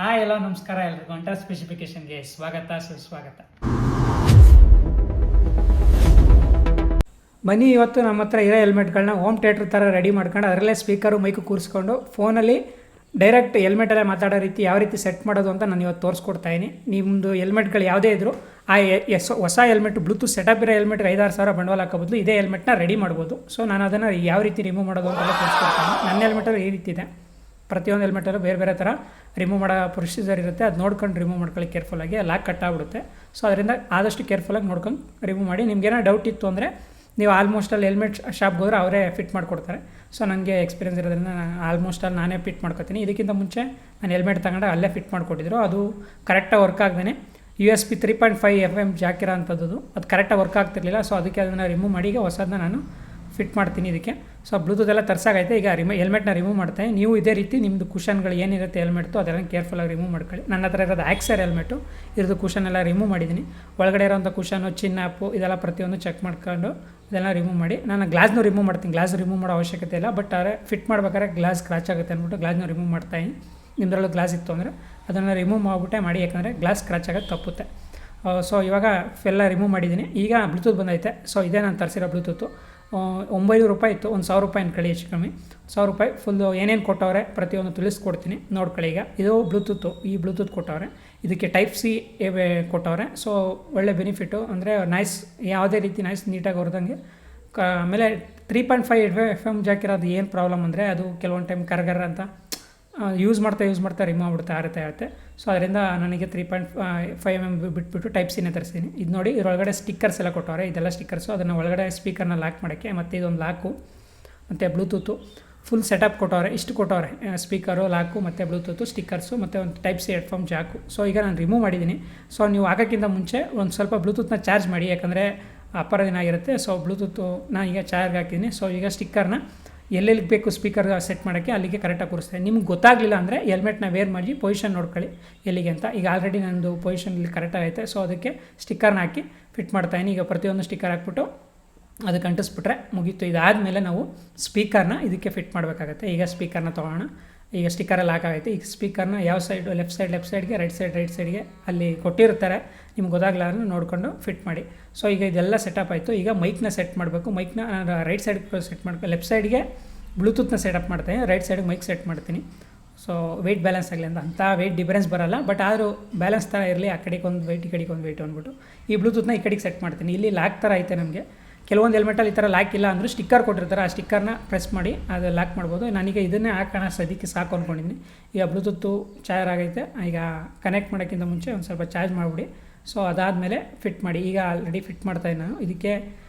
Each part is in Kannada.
ಎಲ್ಲ ನಮಸ್ಕಾರ ಎಲ್ರಿಗೂ ಅಂಟಾ ಸ್ಪೆಸಿಫಿಕೇಶನ್ಗೆ ಸ್ವಾಗತ ಸುಸ್ವಾಗತ. ಬನ್ನಿ, ಇವತ್ತು ನಮ್ಮ ಹತ್ರ ಇರೋ ಹೆಲ್ಮೆಟ್ಗಳನ್ನ ಹೋಮ್ ಥಿಯೇಟ್ರ್ ಥರ ರೆಡಿ ಮಾಡ್ಕೊಂಡು ಅದರಲ್ಲೇ ಸ್ಪೀಕರು ಮೈಕು ಕೂರಿಸ್ಕೊಂಡು ಫೋನಲ್ಲಿ ಡೈರೆಕ್ಟ್ ಹೆಲ್ಮೆಟಲ್ಲೇ ಮಾತಾಡೋ ರೀತಿ ಯಾವ ರೀತಿ ಸೆಟ್ ಮಾಡೋದು ಅಂತ ನಾನು ಇವತ್ತು ತೋರಿಸ್ಕೊಡ್ತಾಯಿನಿ. ನಿಮ್ಮದು ಹೆಲ್ಮೆಟ್ಗಳು ಯಾವುದೇ ಇದ್ದರೂ ಆ ಹೊಸ ಹೆಲ್ಮೆಟ್ ಬ್ಲೂಟೂತ್ ಸೆಟಪ್ ಇರೋ ಹೆಲ್ಮೆಟ್ಗೆ 5-6 ಸಾವಿರ ಬಂಡವಾಳ ಹಾಕೋ ಬದಲು ಇದೇ ಹೆಲ್ಮೆಟ್ನ ರೆಡಿ ಮಾಡ್ಬೋದು. ಸೊ ನಾನು ಅದನ್ನು ಯಾವ ರೀತಿ ರಿಮೂವ್ ಮಾಡೋದು ಅಂತೆಲ್ಲ ತೋರಿಸ್ಕೊಡ್ತೀನಿ. ನನ್ನ ಹೆಲ್ಮೆಟಲ್ಲಿ ಈ ರೀತಿ ಇದೆ. ಪ್ರತಿಯೊಂದು ಹೆಲ್ಮೆಟಲ್ಲೂ ಬೇರೆ ಬೇರೆ ಥರ ರಿಮೂವ್ ಮಾಡೋ ಪ್ರೊಸೀಜರ್ ಇರುತ್ತೆ. ಅದು ನೋಡ್ಕೊಂಡು ರಿಮೂವ್ ಮಾಡ್ಕೊಳ್ಳಿ ಕೇರ್ಫುಲ್ಲಾಗಿ. ಲಾಕ್ ಕಟ್ಟಾಗ್ಬಿಡುತ್ತೆ. ಸೊ ಅದರಿಂದ ಆದಷ್ಟು ಕೇರ್ಫುಲ್ಲಾಗಿ ನೋಡ್ಕೊಂಡು ರಿಮೂವ್ ಮಾಡಿ. ನಿಮ್ಗೇನೋ ಡೌಟ್ ಇತ್ತು ಅಂದರೆ ನೀವು ಆಲ್ಮೋಸ್ಟಲ್ಲಿ ಹೆಲ್ಮೆಟ್ ಶಾಪ್ಗೆ ಹೋದ್ರೆ ಅವರೇ ಫಿಟ್ ಮಾಡಿಕೊಡ್ತಾರೆ. ಸೊ ನನಗೆ ಎಕ್ಸ್ಪೀರಿಯನ್ಸ್ ಇರೋದ್ರಿಂದ ಆಲ್ಮೋಸ್ಟಲ್ಲಿ ನಾನೇ ಫಿಟ್ ಮಾಡ್ಕೊತೀನಿ. ಇದಕ್ಕಿಂತ ಮುಂಚೆ ನಾನು ಹೆಲ್ಮೆಟ್ ತಗೊಂಡು ಅಲ್ಲೇ ಫಿಟ್ ಮಾಡಿಕೊಟ್ಟಿದ್ರು. ಅದು ಕರೆಕ್ಟಾಗಿ ವರ್ಕ್ ಆಗದೇ USB 3.5 FM ಜಾಕಿರೋ ಅಂಥದ್ದು ಅದು ಕರೆಕ್ಟಾಗಿ ವರ್ಕ್ ಆಗ್ತಿರಲಿಲ್ಲ. ಸೊ ಅದಕ್ಕೆ ಅದನ್ನು ರಿಮೂವ್ ಮಾಡಿ ಈಗ ಹೊಸದನ್ನ ನಾನು ಫಿಟ್ ಮಾಡ್ತೀನಿ ಇದಕ್ಕೆ. ಸೊ ಬ್ಲೂಟೂತ್ ಎಲ್ಲ ತರ್ಸಾಗೈತೆ. ಈಗ ಹೆಲ್ಮೆಟ್ನ ರಿಮೂವ್ ಮಾಡ್ತೀನಿ. ನೀವು ಇದೇ ರೀತಿ ನಿಮ್ಮದು ಕುಷನ್ಗಳು ಏನಿರುತ್ತೆ ಹೆಲ್ಮೆಟ್ತು ಅದೆಲ್ಲ ಕೇರ್ಫುಲ್ಲಾಗಿ ರಿಮೂವ್ ಮಾಡ್ಕೊಳ್ಳಿ. ನನ್ನ ಹತ್ರ ಇರೋದು ಆಕ್ಸರ್ ಹೆಲ್ಮೆಟು, ಇರೋದು ಕುಷನ್ ಎಲ್ಲ ರಿಮೂವ್ ಮಾಡಿದ್ದೀನಿ. ಒಳಗಡೆ ಇರೋಂಥ ಕುಷನ್ನು, ಚಿನ್ನಾಪು ಇದೆಲ್ಲ ಪ್ರತಿಯೊಂದು ಚೆಕ್ ಮಾಡ್ಕೊಂಡು ಇದೆಲ್ಲ ರಿಮೂವ್ ಮಾಡಿ. ನಾನು ಗ್ಲಾಸ್ನೂ ರಿಮೂವ್ ಮಾಡ್ತೀನಿ. ಗ್ಲಾಸ್ ರಿಮೂವ್ ಮಾಡೋ ಅವಶ್ಯಕತೆ ಇಲ್ಲ, ಬಟ್ ಆದರೆ ಫಿಟ್ ಮಾಡ್ಬೇಕಾದ್ರೆ ಗ್ಲಾಸ್ ಸ್ಕ್ರಾಚ್ ಆಗುತ್ತೆ ಅಂದ್ಬಿಟ್ಟು ಗ್ಲಾಸ್ನ ರಿಮೂವ್ ಮಾಡ್ತಾಯಿನಿ. ನಿಮ್ಮದ್ರಲ್ಲೂ ಗ್ಲಾಸ್ ಇತ್ತು ಅಂದರೆ ಅದನ್ನು ರಿಮೂವ್ ಮಾಡಿಬಿಟ್ಟೆ ಮಾಡಿ, ಯಾಕಂದರೆ ಗ್ಲಾಸ್ ಸ್ಕ್ರಾಚ್ ಆಗೋದು ತಪ್ಪುತ್ತೆ. ಸೊ ಇವಾಗ ಎಲ್ಲ ರಿಮೂವ್ ಮಾಡಿದ್ದೀನಿ. ಈಗ ಬ್ಲೂಟೂತ್ ಬಂದೈತೆ. ಸೊ ಇದೇ ನಾನು ತರಿಸಿರೋ ಬ್ಲೂಟೂತು. 900 ರೂಪಾಯಿ ಇತ್ತು. ಒಂದು 1000 ರೂಪಾಯಿ ಕಳಿ ಹೆಚ್ಚು ಕಮ್ಮಿ. 1000 ರೂಪಾಯಿ ಫುಲ್ಲು ಏನೇನು ಕೊಟ್ಟವ್ರೆ ಪ್ರತಿಯೊಂದು ತಿಳಿಸ್ಕೊಡ್ತೀನಿ ನೋಡ್ಕೊಳ್ಳಿ. ಈಗ ಇದು ಬ್ಲೂಟೂತು, ಈ ಬ್ಲೂಟೂತ್ ಕೊಟ್ಟವ್ರೆ. ಇದಕ್ಕೆ ಟೈಪ್ ಸಿ ಕೊಟ್ಟವ್ರೆ. ಸೊ ಒಳ್ಳೆ ಬೆನಿಫಿಟ್ಟು, ಅಂದರೆ ನಾಯ್ಸ್ ಯಾವುದೇ ರೀತಿ ನಾಯ್ಸ್ ನೀಟಾಗಿ ಹೊರದಂಗೆ. ಆಮೇಲೆ 3.5 FM ಜಾಕಿರೋದು ಏನು ಪ್ರಾಬ್ಲಮ್ ಅಂದರೆ ಅದು ಕೆಲವೊಂದು ಟೈಮ್ ಕರ್ಗರ ಅಂತ ಯೂಸ್ ಮಾಡ್ತಾ ರಿಮೂವ್ ಆಗ್ಬಿಡ್ತಾ ಇರುತ್ತೆ. ಸೊ ಅದರಿಂದ ನನಗೆ 3.5 mm ಬಿಟ್ಬಿಟ್ಟು ಟೈಪ್ ಸಿನೇ ತರಿಸ್ತೀನಿ. ಇದು ನೋಡಿ, ಇದರೊಳಗಡೆ ಸ್ಟಿಕ್ಕರ್ಸ್ ಎಲ್ಲ ಕೊಟ್ಟವ್ರೆ. ಇದೆಲ್ಲ ಸ್ಟಿಕ್ಕರ್ಸು. ಅದನ್ನು ಒಳಗಡೆ ಸ್ಪೀಕರ್ನ ಲಾಕ್ ಮಾಡೋಕ್ಕೆ, ಮತ್ತು ಇದೊಂದು ಲಾಕು ಮತ್ತು ಬ್ಲೂಟೂತು ಫುಲ್ ಸೆಟಪ್ ಕೊಟ್ಟವ್ರೆ. ಇಷ್ಟು ಕೊಟ್ಟವ್ರೆ: ಸ್ಪೀಕರು, ಲಾಕು ಮತ್ತು ಬ್ಲೂಟೂತು, ಸ್ಟಿಕ್ಕರ್ಸು ಮತ್ತು ಒಂದು ಟೈಪ್ ಸಿ ಹೆಡ್ಫೋನ್ ಜಾಕು. ಸೊ ಈಗ ನಾನು ರಿಮೂವ್ ಮಾಡಿದ್ದೀನಿ. ಸೊ ನೀವು ಹಾಕೋಕ್ಕಿಂತ ಮುಂಚೆ ಒಂದು ಸ್ವಲ್ಪ ಬ್ಲೂಟೂತ್ನ ಚಾರ್ಜ್ ಮಾಡಿ, ಯಾಕಂದರೆ ಅಪ್ಪರ ದಿನ ಆಗಿರುತ್ತೆ. ಸೊ ಬ್ಲೂಟೂತು ನಾನು ಈಗ ಚಾರ್ಜ್ ಹಾಕಿದ್ದೀನಿ. ಸೊ ಈಗ ಸ್ಟಿಕ್ಕರ್ನ ಎಲ್ಲೆಲ್ಲಿಗೆ ಬೇಕು ಸ್ಪೀಕರ್ ಸೆಟ್ ಮಾಡೋಕ್ಕೆ ಅಲ್ಲಿಗೆ ಕರೆಕ್ಟಾಗಿ ಕೂರಿಸ್ತೇನೆ. ನಿಮ್ಗೆ ಗೊತ್ತಾಗಲಿಲ್ಲ ಅಂದರೆ ಹೆಲ್ಮೆಟ್ನ ವೇರ್ ಮಾಡಿ ಪೊಸಿಷನ್ ನೋಡ್ಕೊಳ್ಳಿ ಎಲ್ಲಿಗೆ ಅಂತ. ಈಗ ಆಲ್ರೆಡಿ ನನ್ನದು ಪೊಸಿಷನ್ ಇಲ್ಲಿ ಕರೆಕ್ಟಾಗೈತೆ. ಸೊ ಅದಕ್ಕೆ ಸ್ಟಿಕ್ಕರ್ನ ಹಾಕಿ ಫಿಟ್ ಮಾಡ್ತಾಯಿನಿ. ಈಗ ಪ್ರತಿಯೊಂದು ಸ್ಟಿಕ್ಕರ್ ಹಾಕ್ಬಿಟ್ಟು ಅದಕ್ಕೆ ಅಂಟಿಸ್ಬಿಟ್ರೆ ಮುಗೀತು. ಇದಾದಮೇಲೆ ನಾವು ಸ್ಪೀಕರ್ನ ಇದಕ್ಕೆ ಫಿಟ್ ಮಾಡಬೇಕಾಗತ್ತೆ. ಈಗ ಸ್ಪೀಕರ್ನ ತೊಗೊಳ್ಳೋಣ. ಈಗ ಸ್ಟಿಕ್ಕರಲ್ಲಿ ಹಾಕಾಗೈತೆ. ಈಗ ಸ್ಪೀಕರ್ನ ಯಾವ ಸೈಡು, ಲೆಫ್ಟ್ ಸೈಡ್ಗೆ, ರೈಟ್ ಸೈಡ್ಗೆ ಅಲ್ಲಿ ಕೊಟ್ಟಿರ್ತಾರೆ. ನಿಮ್ಗೆ ಗೊತ್ತಾಗಲ್ಲ ಅಂದರೆ ನೋಡಿಕೊಂಡು ಫಿಟ್ ಮಾಡಿ. ಸೊ ಈಗ ಇದೆಲ್ಲ ಸೆಟಪ್ ಆಯಿತು. ಈಗ ಮೈಕ್ನ ಸೆಟ್ ಮಾಡಬೇಕು. ಮೈಕ್ನ ರೈಟ್ ಸೈಡ್ಗೆ ಸೆಟ್ ಮಾಡ್ಕೊ, ಲೆಫ್ಟ್ ಸೈಡ್ಗೆ ಬ್ಲೂಟೂತ್ನ ಸೆಟಪ್ ಮಾಡ್ತೀನಿ, ರೈಟ್ ಸೈಡ್ಗೆ ಮೈಕ್ ಸೆಟ್ ಮಾಡ್ತೀನಿ. ಸೊ ವೆಯ್ಟ್ ಬ್ಯಾಲೆನ್ಸ್ ಆಗಲಿ ಅಂತ ವೆಯ್ಟ್ ಡಿಫರೆನ್ಸ್ ಬರೋಲ್ಲ, ಬಟ್ ಆದರೂ ಬ್ಯಾಲೆನ್ಸ್ ಥರ ಇರಲಿ. ಆ ಕಡೆಗೆ ಒಂದು ವೆಯ್ಟ್, ಈ ಕಡೆಗೆ ಒಂದು ವೆಯ್ಟ್ ಅಂದ್ಬಿಟ್ಟು ಈ ಬ್ಲೂಟೂತ್ನ ಈ ಕಡೆಗೆ ಸೆಟ್ ಮಾಡ್ತೀನಿ. ಇಲ್ಲಿ ಲಾಕ್ ಥರ ಐತೆ ನಮಗೆ. ಕೆಲವೊಂದು ಹೆಲ್ಮೆಟಲ್ಲಿ ಈ ಥರ ಲಾಕ್ ಇಲ್ಲ ಅಂದರೂ ಸ್ಟಿಕ್ಕರ್ ಕೊಟ್ಟಿರ್ತಾರೆ. ಆ ಸ್ಟಿಕ್ಕರ್ನ ಪ್ರೆಸ್ ಮಾಡಿ ಅದು ಲಾಕ್ ಮಾಡ್ಬೋದು. ನಾನೀಗ ಇದನ್ನೇ ಹಾಕೋಣ ಸದ್ಯಕ್ಕೆ ಸಾಕು ಅಂದ್ಕೊಂಡಿದ್ದೀನಿ. ಈಗ ಬ್ಲೂಟೂತು ಚಾರ್ಜ್ ಆಗೈತೆ. ಈಗ ಕನೆಕ್ಟ್ ಮಾಡೋಕ್ಕಿಂತ ಮುಂಚೆ ಒಂದು ಸ್ವಲ್ಪ ಚಾರ್ಜ್ ಮಾಡಿಬಿಡಿ. ಸೊ ಅದಾದಮೇಲೆ ಫಿಟ್ ಮಾಡಿ. ಈಗ ಆಲ್ರೆಡಿ ಫಿಟ್ ಮಾಡ್ತಾಯಿದ್ದೀನಿ ನಾನು. ಇದಕ್ಕೆ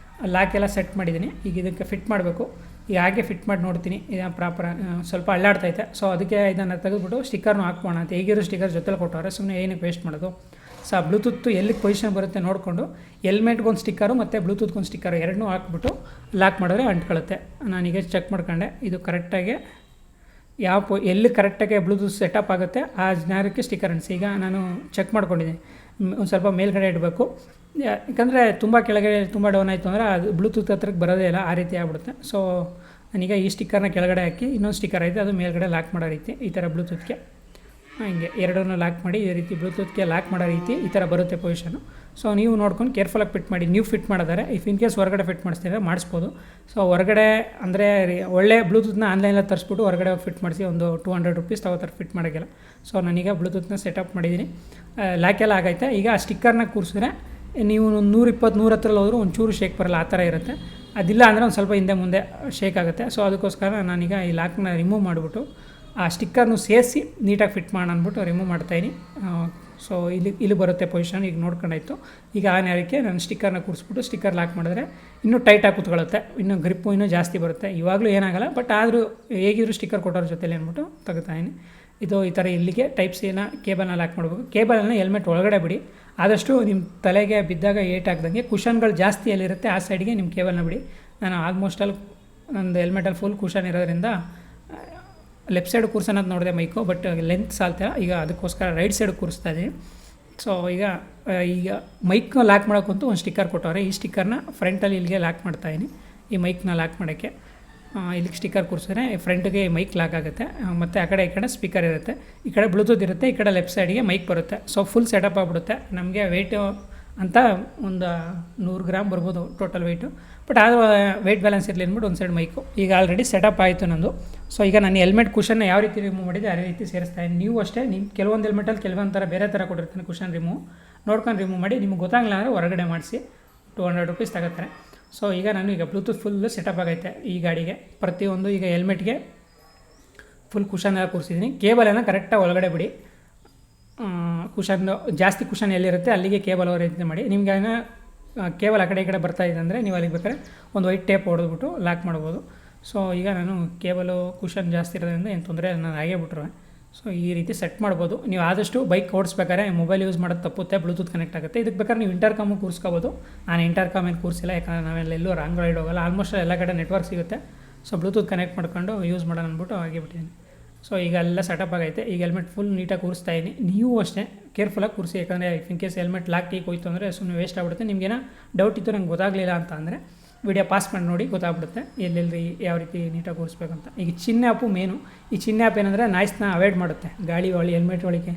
ಲಾಕೆಲ್ಲ ಸೆಟ್ ಮಾಡಿದ್ದೀನಿ. ಈಗ ಇದಕ್ಕೆ ಫಿಟ್ ಮಾಡಬೇಕು. ಈಗ ಹಾಗೆ ಫಿಟ್ ಮಾಡಿ ನೋಡ್ತೀನಿ ಇದು ಪ್ರಾಪರ್. ಸ್ವಲ್ಪ ಅಳ್ಳಾಡ್ತೈತೆ. ಸೊ ಅದಕ್ಕೆ ಇದನ್ನು ತೆಗೆದುಬಿಟ್ಟು ಸ್ಟಿಕ್ಕರ್ನು ಹಾಕ್ಬೋಣ ಅಂತ. ಹೇಗಿರೋ ಸ್ಟಿಕ್ಕರ್ ಜೊತೆಲಿ ಕೊಟ್ಟವ್ರೆ, ಸುಮ್ಮನೆ ಏನಕ್ಕೆ ವೇಸ್ಟ್ ಮಾಡೋದು. ಸೊ ಬ್ಲೂಟೂತ್ ಎಲ್ಲಿಗೆ ಪೊಸಿಷನ್ ಬರುತ್ತೆ ನೋಡಿಕೊಂಡು ಹೆಲ್ಮೆಟ್ಗೊಂದು ಸ್ಟಿಕ್ಕರು ಮತ್ತು ಬ್ಲೂಟೂತ್ಗೊಂದು ಸ್ಟಿಕ್ಕರು ಎರಡನ್ನೂ ಹಾಕ್ಬಿಟ್ಟು ಲಾಕ್ ಮಾಡಿದ್ರೆ ಅಂಟ್ಕೊಳ್ಳುತ್ತೆ. ನಾನೀಗ ಚೆಕ್ ಮಾಡ್ಕೊಂಡೆ ಇದು ಕರೆಕ್ಟಾಗಿ ಎಲ್ಲಿ ಕರೆಕ್ಟಾಗಿ ಬ್ಲೂಟೂತ್ ಸೆಟಪ್ ಆಗುತ್ತೆ ಆ ಜ್ಞಾನಕ್ಕೆ ಸ್ಟಿಕ್ಕರ್ ಅಂಟಿಸಿ. ಈಗ ನಾನು ಚೆಕ್ ಮಾಡ್ಕೊಂಡಿದ್ದೀನಿ. ಒಂದು ಸ್ವಲ್ಪ ಮೇಲ್ಗಡೆ ಇಡಬೇಕು, ಯಾಕಂದರೆ ತುಂಬ ಕೆಳಗಡೆ ತುಂಬ ಡೌನ್ ಆಯಿತು ಅಂದರೆ ಅದು ಬ್ಲೂಟೂತ್ ಹತ್ರಕ್ಕೆ ಬರೋದೇ ಇಲ್ಲ, ಆ ರೀತಿ ಆಗ್ಬಿಡುತ್ತೆ. ಸೊ ನಾನೀಗ ಈ ಸ್ಟಿಕ್ಕರ್ನ ಕೆಳಗಡೆ ಹಾಕಿ ಇನ್ನೊಂದು ಸ್ಟಿಕ್ಕರ್ ಐತೆ ಅದು ಮೇಲ್ಗಡೆ ಲಾಕ್ ಮಾಡೋ ರೀತಿ ಈ ಥರ ಬ್ಲೂಟೂತ್ಗೆ ಹಿಂಗೆ ಎರಡನ್ನೂ ಲಾಕ್ ಮಾಡಿ ಈ ರೀತಿ ಬ್ಲೂಟೂತ್ಗೆ ಲಾಕ್ ಮಾಡೋ ರೀತಿ ಈ ಥರ ಬರುತ್ತೆ ಪೊಸಿಷನು. ಸೊ ನೀವು ನೋಡ್ಕೊಂಡು ಕೇರ್ಫುಲ್ಲಾಗಿ ಫಿಟ್ ಮಾಡಿ. ನೀವು ಫಿಟ್ ಮಾಡಿದರೆ ಇಫ್ ಇನ್ ಕೇಸ್ ಹೊರಗಡೆ ಫಿಟ್ ಮಾಡಿಸ್ತೀರಾ ಮಾಡಿಸ್ಬೋದು. ಸೊ ಹೊರಗಡೆ ಅಂದರೆ ಒಳ್ಳೆ ಬ್ಲೂಟೂತ್ನ ಆನ್ಲೈನಲ್ಲಿ ತರಿಸ್ಬಿಟ್ಟು ಹೊರಗಡೆ ಫಿಟ್ ಮಾಡಿಸಿ ಒಂದು 200 ರೂಪೀಸ್ ತಗೋತಾರೆ ಫಿಟ್ ಮಾಡೋಕ್ಕೆಲ್ಲ. ಸೊ ನಾನೀಗ ಬ್ಲೂಟೂತ್ನ ಸೆಟಪ್ ಮಾಡಿದ್ದೀನಿ. ಲಾಕೆಲ್ಲ ಆಗೈತೆ. ಈಗ ಆ ಸ್ಟಿಕ್ಕರ್ನ ಕೂರಿಸಿದ್ರೆ ನೀವು 120, 110 ಹೋದರೂ ಒಂಚೂರು ಶೇಕ್ ಬರೋಲ್ಲ, ಆ ಥರ ಇರುತ್ತೆ. ಅದಿಲ್ಲ ಅಂದರೆ ಒಂದು ಸ್ವಲ್ಪ ಹಿಂದೆ ಮುಂದೆ ಶೇಕ್ ಆಗುತ್ತೆ. ಸೊ ಅದಕ್ಕೋಸ್ಕರ ನಾನೀಗ ಈ ಲಾಕ್ನ ರಿಮೂವ್ ಮಾಡಿಬಿಟ್ಟು ಆ ಸ್ಟಿಕ್ಕರ್ನು ಸೇರಿಸಿ ನೀಟಾಗಿ ಫಿಟ್ ಮಾಡೋಣ ಅಂದ್ಬಿಟ್ಟು ರಿಮೂವ್ ಮಾಡ್ತಾಯಿನಿ. ಸೊ ಇಲ್ಲಿ ಬರುತ್ತೆ ಪೊಸಿಷನ್. ಈಗ ನೋಡ್ಕೊಂಡಾಯ್ತು. ಈಗ ಆ ನೇರಕ್ಕೆ ನಾನು ಸ್ಟಿಕ್ಕರ್ನ ಕೂರಿಸ್ಬಿಟ್ಟು ಸ್ಟಿಕ್ಕರ್ ಲಾಕ್ ಮಾಡಿದ್ರೆ ಇನ್ನೂ ಟೈಟಾಗಿ ಕೂತ್ಕೊಳ್ಳುತ್ತೆ, ಇನ್ನೂ ಗ್ರಿಪ್ಪು ಇನ್ನೂ ಜಾಸ್ತಿ ಬರುತ್ತೆ. ಇವಾಗಲೂ ಏನಾಗಲ್ಲ, ಬಟ್ ಆದರೂ ಹೇಗಿದ್ರು ಸ್ಟಿಕ್ಕರ್ ಕೊಟ್ಟೋರ ಜೊತೆಲಿ ಅಂದ್ಬಿಟ್ಟು ತೆಗಿತಾಯಿನಿ. ಇದು ಈ ಥರ ಇಲ್ಲಿಗೆ ಟೈಪ್ ಸಿನ ಕೇಬಲ್ನ ಲಾಕ್ ಮಾಡಬೇಕು. ಕೇಬಲನ್ನು ಹೆಲ್ಮೆಟ್ ಒಳಗಡೆ ಬಿಡಿ. ಆದಷ್ಟು ನಿಮ್ಮ ತಲೆಗೆ ಬಿದ್ದಾಗ ಏಟ್ ಆಗ್ದಂಗೆ ಕುಷನ್ಗಳು ಜಾಸ್ತಿ ಎಲ್ಲಿರುತ್ತೆ ಆ ಸೈಡ್ಗೆ ನಿಮ್ಮ ಕೇಬಲ್ನ ಬಿಡಿ. ನಾನು ಆಲ್ಮೋಸ್ಟಲ್ಲಿ ನಂದು ಹೆಲ್ಮೆಟಲ್ಲಿ ಫುಲ್ ಕುಷನ್ ಇರೋದ್ರಿಂದ ಲೆಫ್ಟ್ ಸೈಡ್ ಕೂರ್ಸೋದು ನೋಡಿದೆ ಮೈಕು, ಬಟ್ ಲೆಂತ್ ಸಾಲ್ತಿಲ್ಲ. ಈಗ ಅದಕ್ಕೋಸ್ಕರ ರೈಟ್ ಸೈಡ್ ಕೂರಿಸ್ತಾ ಇದ್ದೀನಿ. ಸೊ ಈಗ ಮೈಕ್ನ ಲಾಕ್ ಮಾಡೋಕ್ಕಂತೂ ಒಂದು ಸ್ಟಿಕ್ಕರ್ ಕೊಟ್ಟವ್ರೆ. ಈ ಸ್ಟಿಕ್ಕರ್ನ ಫ್ರಂಟಲ್ಲಿ ಇಲ್ಲಿಗೆ ಲಾಕ್ ಮಾಡ್ತಾಯಿದ್ದೀನಿ ಈ ಮೈಕ್ನ ಲಾಕ್ ಮಾಡೋಕ್ಕೆ. ಇಲ್ಲಿಗೆ ಸ್ಟಿಕ್ಕರ್ ಕೂರಿಸಿದ್ರೆ ಫ್ರಂಟ್ಗೆ ಮೈಕ್ ಲಾಕ್ ಆಗುತ್ತೆ, ಮತ್ತು ಆ ಕಡೆ ಸ್ಪೀಕರ್ ಇರುತ್ತೆ, ಈ ಕಡೆ ಬ್ಲೂಟೂತ್ ಇರುತ್ತೆ, ಈ ಕಡೆ ಲೆಫ್ಟ್ ಸೈಡ್ಗೆ ಮೈಕ್ ಬರುತ್ತೆ. ಸೊ ಫುಲ್ ಸೆಟಪ್ ಆಗಿಬಿಡುತ್ತೆ. ನಮಗೆ ವೆಯ್ಟು ಅಂತ ಒಂದು 100 ಗ್ರಾಮ್ ಬರ್ಬೋದು ಟೋಟಲ್ ವೆಯ್ಟು, ಬಟ್ ಆದರೂ ವೆಯ್ಟ್ ಬ್ಯಾಲೆನ್ಸ್ ಇರಲಿ ಅಂದ್ಬಿಟ್ಟು ಒಂದು ಸೈಡ್ ಮೈಕು. ಈಗ ಆಲ್ರೆಡಿ ಸೆಟಪ್ ಆಯಿತು ನಂದು. ಸೊ ಈಗ ನಾನು ಹೆಲ್ಮೆಟ್ ಕುಷನ್ನ ಯಾವ ರೀತಿ ರಿಮೂವ್ ಮಾಡಿದೆ ಅದೇ ರೀತಿ ಸೇರಿಸ್ತಾಯಿದ್ದೀನಿ. ನೀವು ಅಷ್ಟೇ ನಿಮ್ಮ ಕೆಲವೊಂದು ಹೆಲ್ಮೆಟಲ್ಲಿ ಕೆಲವೊಂದು ಥರ ಬೇರೆ ಥರ ಕೊಟ್ಟಿರ್ತೀನಿ ಕುಷನ್ ರಿಮೂವ್, ನೋಡ್ಕೊಂಡು ರಿಮೂವ್ ಮಾಡಿ. ನಿಮ್ಗೆ ಗೊತ್ತಾಗಲ್ಲ ಅಂದರೆ ಹೊರಗಡೆ ಮಾಡಿಸಿ $200 ತಗೋತಾರೆ. ಸೊ ಈಗ ನಾನು ಬ್ಲೂಟೂತ್ ಫುಲ್ಲು ಸೆಟಪ್ ಆಗೈತೆ ಈ ಗಾಡಿಗೆ. ಪ್ರತಿಯೊಂದು ಈಗ ಹೆಲ್ಮೆಟ್ಗೆ ಫುಲ್ ಕುಷನ್ ಎಲ್ಲ ಕೂರಿಸಿದ್ದೀನಿ. ಕೇಬಲನ್ನು ಕರೆಕ್ಟಾಗಿ ಒಳಗಡೆ ಬಿಡಿ. ಕುಷನ್ ಜಾಸ್ತಿ ಕುಷನ್ ಎಲ್ಲಿರುತ್ತೆ ಅಲ್ಲಿಗೆ ಕೇಬಲ್ ರೀತಿ ಮಾಡಿ. ನಿಮ್ಗೆ ಕೇಬಲ್ ಆ ಕಡೆ ಈ ಕಡೆ ಬರ್ತಾ ಇದೆ ಅಂದರೆ ನೀವು ಅಲ್ಲಿಗೆ ಬೇಕಾದ್ರೆ ಒಂದು ವೈಟ್ ಟೇಪ್ ಹೊಡೆದ್ಬಿಟ್ಟು ಲಾಕ್ ಮಾಡ್ಬೋದು. ಸೊ ಈಗ ನಾನು ಕೇಬಲು ಕುಷನ್ ಜಾಸ್ತಿ ಇರೋದ್ರಿಂದ ಏನು ತೊಂದರೆ ನಾನು ಹಾಗೇ ಬಿಟ್ರುವೆ. ಸೊ ಈ ರೀತಿ ಸೆಟ್ ಮಾಡ್ಬೋದು. ನೀವು ಆದಷ್ಟು ಬೈಕ್ ಓಡಿಸ್ಬೇಕಾದ್ರೆ ಮೊಬೈಲ್ ಯೂಸ್ ಮಾಡೋದು ತಪ್ಪುತ್ತೆ, ಬ್ಲೂಟೂತ್ ಕನೆಕ್ಟ್ ಆಗುತ್ತೆ. ಇದಕ್ಕೆ ಬೇಕಾದ್ರೆ ನೀವು ಇಂಟರ್ಕಾಮು ಕೂರಿಸ್ಕೋಬೋದು. ನಾನು ಇಂಟರ್ಕಾಮ್ ಏನು ಕೂರಿಸಿಲ್ಲ, ಯಾಕಂದರೆ ನಾವೆಲ್ಲೆಲ್ಲೂ ರಾಂಗ್ ರೈಡ್ ಹೋಗಲ್ಲ. ಆಲ್ಮೋಸ್ಟ್ ಎಲ್ಲ ಕಡೆ ನೆಟ್ವರ್ಕ್ ಸಿಗುತ್ತೆ. ಸೊ ಬ್ಲೂಟೂತ್ ಕನೆಕ್ಟ್ ಮಾಡ್ಕೊಂಡು ಯೂಸ್ ಮಾಡೋಣ ಅಂದ್ಬಿಟ್ಟು ಹಾಗೆ ಬಿಟ್ಟಿದ್ದೀನಿ. ಸೊ ಈಗ ಎಲ್ಲ ಸೆಟಪ್ ಆಗೈತೆ. ಈಗ ಹೆಲ್ಮೆಟ್ ಫುಲ್ ನೀಟಾಗಿ ಕೂರಿಸ್ತಾ ಇದ್ದೀನಿ. ನೀವು ಅಷ್ಟೇ ಕೇರ್ಫುಲ್ಲಾಗಿ ಕೂರಿಸಿ, ಯಾಕಂದರೆ in case helmet lock teak ಹೋಯ್ತು ಅಂದರೆ ಸುಮ್ಮನೆ ವೇಸ್ಟ್ ಆಗಿಬಿಡುತ್ತೆ. ನಿಮಗೇನೋ ಡೌಟ್ ಇತ್ತು ನಂಗೆ ಗೊತ್ತಾಗಲಿಲ್ಲ ಅಂತ ಅಂದರೆ ವಿಡಿಯೋ ಪಾಸ್ ಮಾಡಿ ನೋಡಿ, ಗೊತ್ತಾಗ್ಬಿಡುತ್ತೆ ಎಲ್ಲೆಲ್ಲಿ ಯಾವ ರೀತಿ ನೀಟಾಗಿ ಕೂರಿಸ್ಬೇಕಂತ. ಈಗ ಚಿನ್ನ ಆ್ಯಪು ಮೇನು. ಈ ಚಿನ್ನ ಆ್ಯಪ್ ಏನಂದರೆ ನಾಯ್ಸ್ನ ಅವಾಯ್ಡ್ ಮಾಡುತ್ತೆ. ಗಾಳಿ ಹೆಲ್ಮೆಟ್ ಒಳಗೆ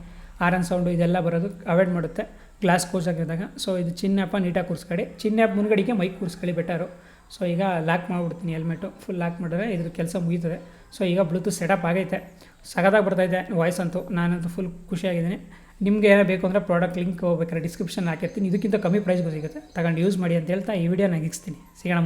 ಆರನ್ ಸೌಂಡು ಇದೆಲ್ಲ ಬರೋದು ಅವಾಯ್ಡ್ ಮಾಡುತ್ತೆ ಗ್ಲಾಸ್ ಕೂರ್ಸಾಕಿದಾಗ. ಸೊ ಇದು ಚಿನ್ನ ಆ್ಯಪ ನೀಟಾಗಿ ಕೂರಿಸ್ಕೊಳ್ಳಿ. ಚಿನ್ನ ಆ್ಯಪ್ ಮುಂದ್ಗಡೆಗೆ ಮೈಕ್ ಕೂರಿಸ್ಕೊಳ್ಳಿ ಬೆಟರು. ಸೊ ಈಗ ಲಾಕ್ ಮಾಡಿಬಿಡ್ತೀನಿ ಹೆಲ್ಮೆಟು. ಫುಲ್ ಲಾಕ್ ಮಾಡಿದ್ರೆ ಇದ್ರ ಕೆಲಸ ಮುಗೀತದೆ. ಸೊ ಈಗ ಬ್ಲೂಟೂತ್ ಸೆಟಪ್ ಆಗೈತೆ, ಸಗದಾಗಿ ಬರ್ತಾಯಿದೆ ವಾಯ್ಸ್ ಅಂತೂ. ನಾನಂತೂ ಫುಲ್ ಖುಷಿಯಾಗಿದ್ದೀನಿ. ನಿಮಗೆ ಏನೋ ಬೇಕು ಅಂದರೆ ಪ್ರಾಡಕ್ಟ್ ಲಿಂಕ್ ಬೇಕಾದ್ರೆ ಡಿಸ್ಕ್ರಿಪ್ಷನ್ ಹಾಕಿರ್ತೀನಿ. ಇದಕ್ಕಿಂತ ಕಮ್ಮಿ ಪ್ರೈಸ್ಗೂ ಸಿಗುತ್ತೆ, ತಗೊಂಡು ಯೂಸ್ ಮಾಡಿ ಅಂತ ಹೇಳ್ತಾ ಈ ವಿಡಿಯೋ ನಾನು ಸಿಗೋಣ.